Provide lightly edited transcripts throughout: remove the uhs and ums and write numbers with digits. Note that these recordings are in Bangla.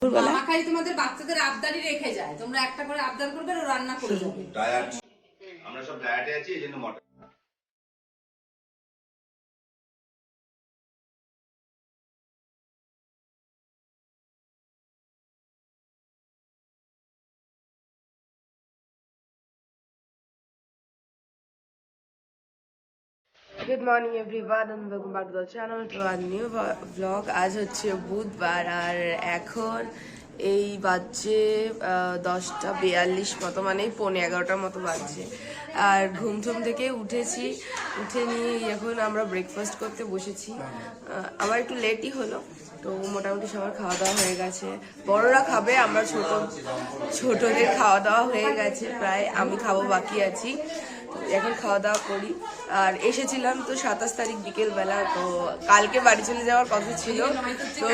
মামা খালি তোমাদের বাচ্চাদের আবদারি রেখে যায়, তোমরা একটা করে আবদার করবে আর রান্না করে যাবে। ডায়েট, আমরা সব ডায়েটে আছি, এইজন্য mutton. Good morning everyone and welcome back to the channel to our new vlog. আজ হচ্ছে বুধবার আর এখন এই বাজছে 10:42 মতো, মানে 11:15 মতো বাজছে। আর ঘুম থেকে উঠেছি, উঠে নিয়ে এখন আমরা ব্রেকফাস্ট করতে বসেছি। আমার একটু লেটই হলো, তো মোটামুটি সবার খাওয়া দাওয়া হয়ে গেছে। বড়রা খাবে, আমরা ছোটদের খাওয়া দাওয়া হয়ে গেছে প্রায়, আমি খাবো বাকি আছি। এখন খাওয়া দাওয়া করি। আর এসেছিলাম তো 27 তারিখ বিকেলবেলা, তো কালকে বাড়ি চলে যাওয়ার কথা ছিল। তো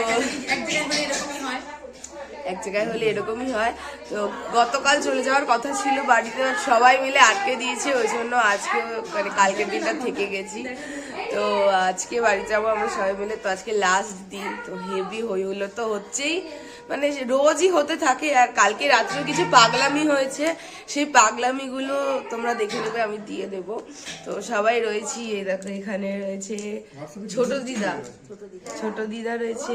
এক জায়গায় হলে এরকমই হয়, তো গতকাল চলে যাওয়ার কথা ছিল বাড়িতে, সবাই মিলে আটকে দিয়েছে, ওই জন্য আজকে মানে কালকের দিনটা থেকে গেছি। তো আজকে বাড়ি যাবো আমরা সবাই মিলে, তো আজকে লাস্ট দিন, তো হেভি হলো তো হচ্ছেই, মানে রোজই হতে থাকে। আর কালকে রাত্রেও কিছু পাগলামি হয়েছে, সেই পাগলামিগুলো তোমরা দেখে নেবে, আমি দিয়ে দেবো। তো সবাই রয়েছি, এই দেখো এখানে রয়েছে ছোট দিদা রয়েছে,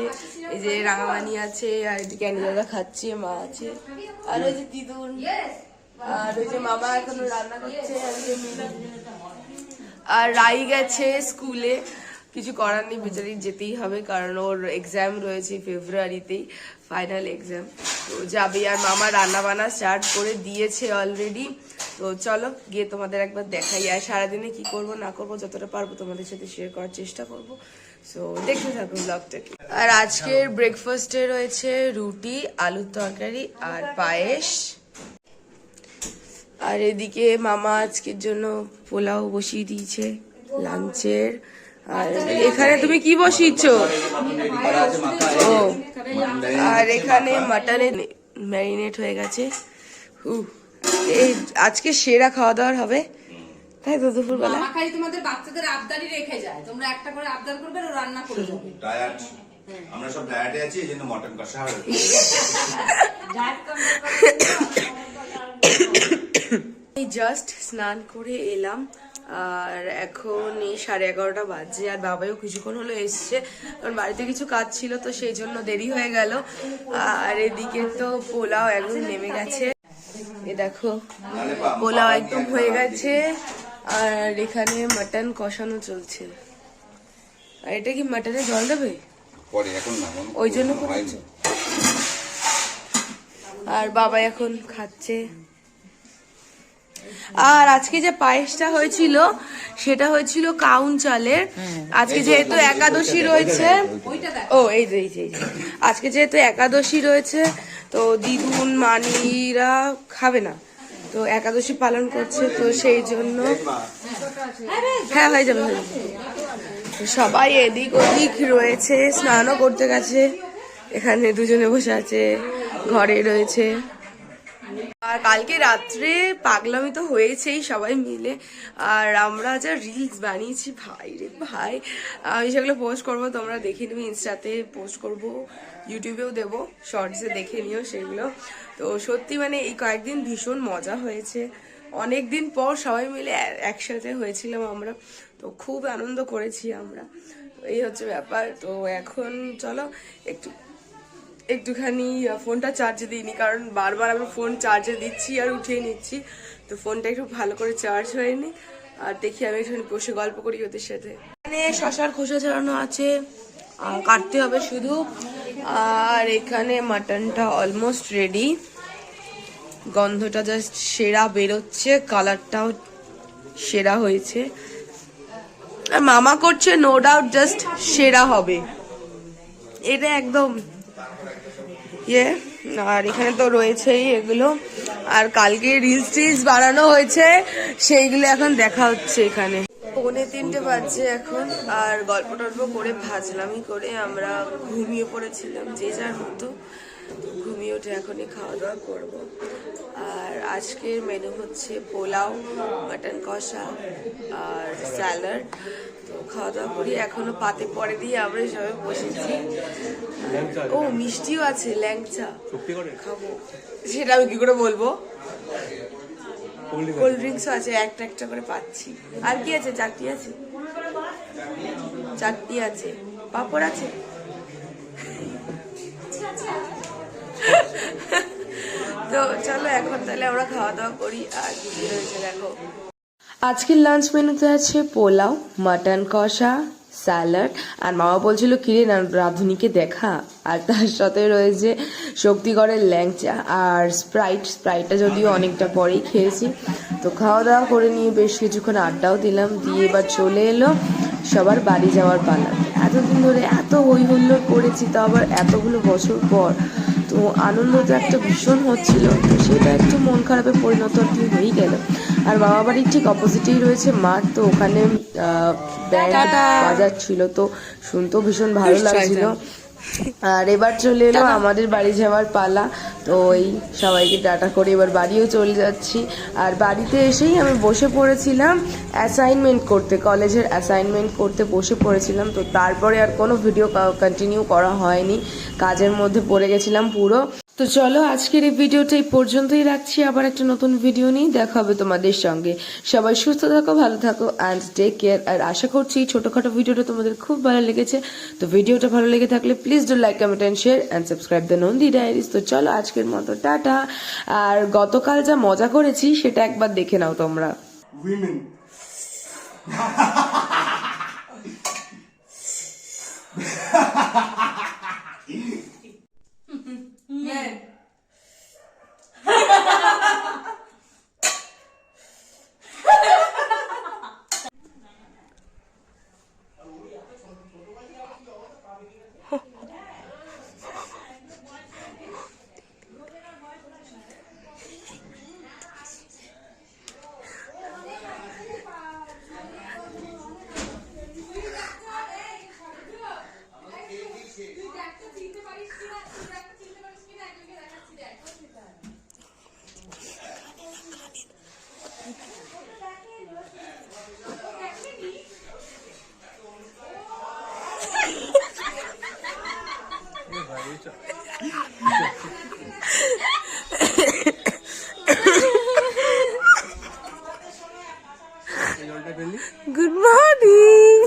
এই যে রাঙামানি আছে, আর ক্যানি দাদা খাচ্ছে, মা আছে, আর ওই যে দিদুন, আর ওই যে মামা এখনো রান্না করছে, আর রাই গেছে স্কুলে। কিছু করার নেই, বেচারি যেতেই হবে, কারণ ওর এক্সাম রয়েছে ফেব্রুয়ারিতেই, ফাইনাল এক্সাম, তো যাবে। আর মামা রান্না বান্না স্টার্ট করে দিয়েছে অলরেডি। তো চলো গিয়ে তোমাদের একবার দেখাই, আর সারাদিনে কি করব না করবো যতটা পারবো তোমাদের সাথে শেয়ার করার চেষ্টা করব। সো দেখতে থাকুন ব্লগটাকে। আর আজকের ব্রেকফাস্টে রয়েছে রুটি, আলুর তরকারি আর পায়েস। আর এদিকে মামা আজকের জন্য পোলাও বসিয়ে দিয়েছে লাঞ্চের। আর এখানে তুমি কি বসিয়েছ? ও, আর এখানে মাটনে ম্যারিনেট হয়ে গেছে। আজকে সেরা খাওয়া দাওয়ার হবে, তাই তো? দুপুরবেলা মামা খালি তোমাদের বাচ্চাদের আবদারি রেখে যায়, তোমরা একটা করে আবদার করবে আর রান্না করে যাবে। ডায়েট, আমরা সব ডায়েটে আছি, এইজন্য মটন কষা হবে। এই জাস্ট স্নান করে এলাম, আর এখন এই 11:30 বাজে। আর বাবাও কিছুক্ষণ হলো এসছে, কারণ বাড়িতে কিছু কাজ ছিল, তো সেই জন্য দেরি হয়ে গেল। আর এদিকে তো পোলাও একদম নেমে গেছে, এ দেখো পোলাও একদম হয়ে গেছে। আর এখানে মাটন কষানো চলছে। আর এটা কি মাটনে জল দেবে ওই জন্য করেছো? আর বাবা এখন খাচ্ছে। আর আজকে যে পায়েসটা হয়েছিল সেটা হয়েছিল কাউন চালের। আজকে যেহেতু একাদশী রয়েছে, ও এই যে আজকে যেহেতু একাদশী রয়েছে, তো দিদুন মানিরা খাবে না, তো একাদশী পালন করছে, তো সেই জন্য হ্যাঁ হয়ে যাবে। সবাই এদিক ওদিক রয়েছে, স্নানও করতে গেছে, এখানে দুজনে বসে আছে, ঘরে রয়েছে। আর কালকে রাত্রে পাগলামি তো হয়েছেই সবাই মিলে। আর আমরা যা রিলস বানিয়েছি ভাই রে ভাই, আমি সেগুলো পোস্ট করবো, তোমরা দেখে নিও, ইনস্টাতে পোস্ট করবো, ইউটিউবেও দেবো, শর্টসে দেখে নিও সেগুলো। তো সত্যি মানে এই কয়েকদিন ভীষণ মজা হয়েছে, অনেক দিন পর সবাই মিলে একসাথে হয়েছিলাম আমরা, তো খুব আনন্দ করেছি আমরা। এই হচ্ছে ব্যাপার। তো এখন চলো একটুখানি ফোনটা চার্জে দিইনি, কারণ বারবার আমি ফোন চার্জে দিচ্ছি আর উঠিয়ে নিচ্ছি, তো ফোনটা একটু ভালো করে চার্জ হয়নি। আর দেখি আমি একটুখানি বসে গল্প করি ওদের সাথে। এখানে শশার খোসা ছাড়ানো আছে, কাটতে হবে শুধু। আর এখানে মাটনটা অলমোস্ট রেডি, গন্ধটা জাস্ট সেরা বেরোচ্ছে, কালারটাও সেরা হয়েছে। আর মামা করছে, নো ডাউট জাস্ট সেরা হবে এটা একদম ইয়ে। আর এখানে তো রয়েছেই এগুলো, আর কালকে রিলস বানানো হয়েছে, সেইগুলো এখন দেখা হচ্ছে এখানে। 2:45 বাজছে এখন, আর গল্প টল্প করে ভাজলামি করে আমরা ঘুমিয়ে পড়েছিলাম যে যার মতো, ঘুমিয়ে উঠে এখনই খাওয়া দাওয়া করবো। আর আজকের মেনু হচ্ছে পোলাও, মাটন কষা আর স্যালাড। তো খাওয়া দাওয়া করি, এখনো পাতে পরে দিয়ে আমরা সবাই বসেছি। ও মিষ্টিও আছে, ল্যাংচা খাবো, সেটা আমি কি করে বলবো। কোল্ড ড্রিঙ্কসও আছে, একটা একটা করে পাচ্ছি। আর কি আছে? চাটনি আছে, চাটনি আছে, পাঁপড় আছে। তো চলো এখন তাহলে আমরা খাওয়া দাওয়া করি। আর কি কি রয়েছে দেখো। আজকের লাঞ্চ মেনুতে আছে পোলাও, মাটন কষা, স্যালাড। আর মামা বলছিল কিরে না রাঁধুনিকে দেখা। আর তার সাথে রয়েছে শক্তিগড়ের ল্যাংচা আর স্প্রাইটটা যদিও অনেকটা পরেই খেয়েছি। তো খাওয়া দাওয়া করে নিয়ে বেশ কিছুক্ষণ আড্ডাও দিলাম, দিয়ে এবার চলে এলো সবার বাড়ি যাওয়ার পালা। এতদিন ধরে এত হই হুল্লোড় করেছি, তো আবার এতগুলো বছর পর, তো আনন্দ তো একটা ভীষণ হচ্ছিল, তো সেটা একটু মন খারাপে পরিণত হয়েই গেল। আর মামা বাড়ির ঠিক অপোজিটেই রয়েছে মাঠ, তো ওখানে ব্যান্ড বাজাচ্ছিল, তো শুনতেও ভীষণ ভালো লাগছিল। আর এবার চলে এলো আমাদের বাড়ি যাওয়ার পালা। তো ওই সবাইকে টাটা করে এবার বাড়িও চলে যাচ্ছি। আর বাড়িতে এসেই আমি বসে পড়েছিলাম অ্যাসাইনমেন্ট করতে, কলেজের অ্যাসাইনমেন্ট করতে বসে পড়েছিলাম। তো তারপরে আর কোনো ভিডিও কন্টিনিউ করা হয়নি, কাজের মধ্যে পড়ে গেছিলাম পুরো। তো চলো আজকের এই ভিডিওটা এই পর্যন্তই রাখছি, আবার একটা নতুন ভিডিও নিয়ে দেখা হবে তোমাদের সঙ্গে। সবাই সুস্থ থাকো, ভালো থাকো অ্যান্ড টেক কেয়ার। আর আশা করছি ছোটখাটো ভিডিওটা তোমাদের খুব ভালো লেগেছে। তো ভিডিওটা ভালো লেগে থাকলে please do like, comment and share and subscribe the Nandi diaries. তো চলো আজকের মতো টাটা। আর গতকাল যা মজা করেছি সেটা একবার দেখে নাও তোমরা। Good morning.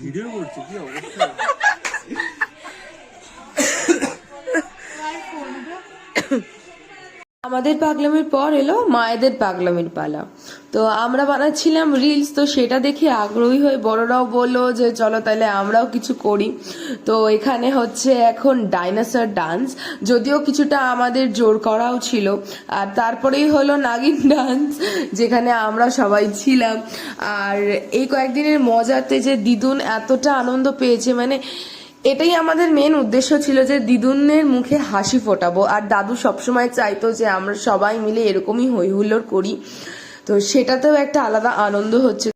ভিডিও করছি, কি অবস্থা? আমাদের পাগলামির পর এলো মায়েদের পাগলামির পালা। তো আমরা বানাচ্ছিলাম রিলস, তো সেটা দেখে আগ্রহী হয়ে বড়রাও বললো যে চলো তাহলে আমরাও কিছু করি। তো এখানে হচ্ছে এখন ডাইনোসর ডান্স, যদিও কিছুটা আমাদের জোর করাও ছিল। আর তারপরেই হলো নাগিন ডান্স, যেখানে আমরা সবাই ছিলাম। আর এই কয়েকদিনের মজাতে যে দিদুন এতটা আনন্দ পেয়েছে, মানে এটাই আমাদের মেন উদ্দেশ্য ছিল যে দিদুনের মুখে হাসি ফোটাবো। আর দাদু সবসময় চাইতো যে আমরা সবাই মিলে এরকমই হই হুল্লোড় করি, তো সেটাতেও একটা আলাদা আনন্দ হচ্ছে।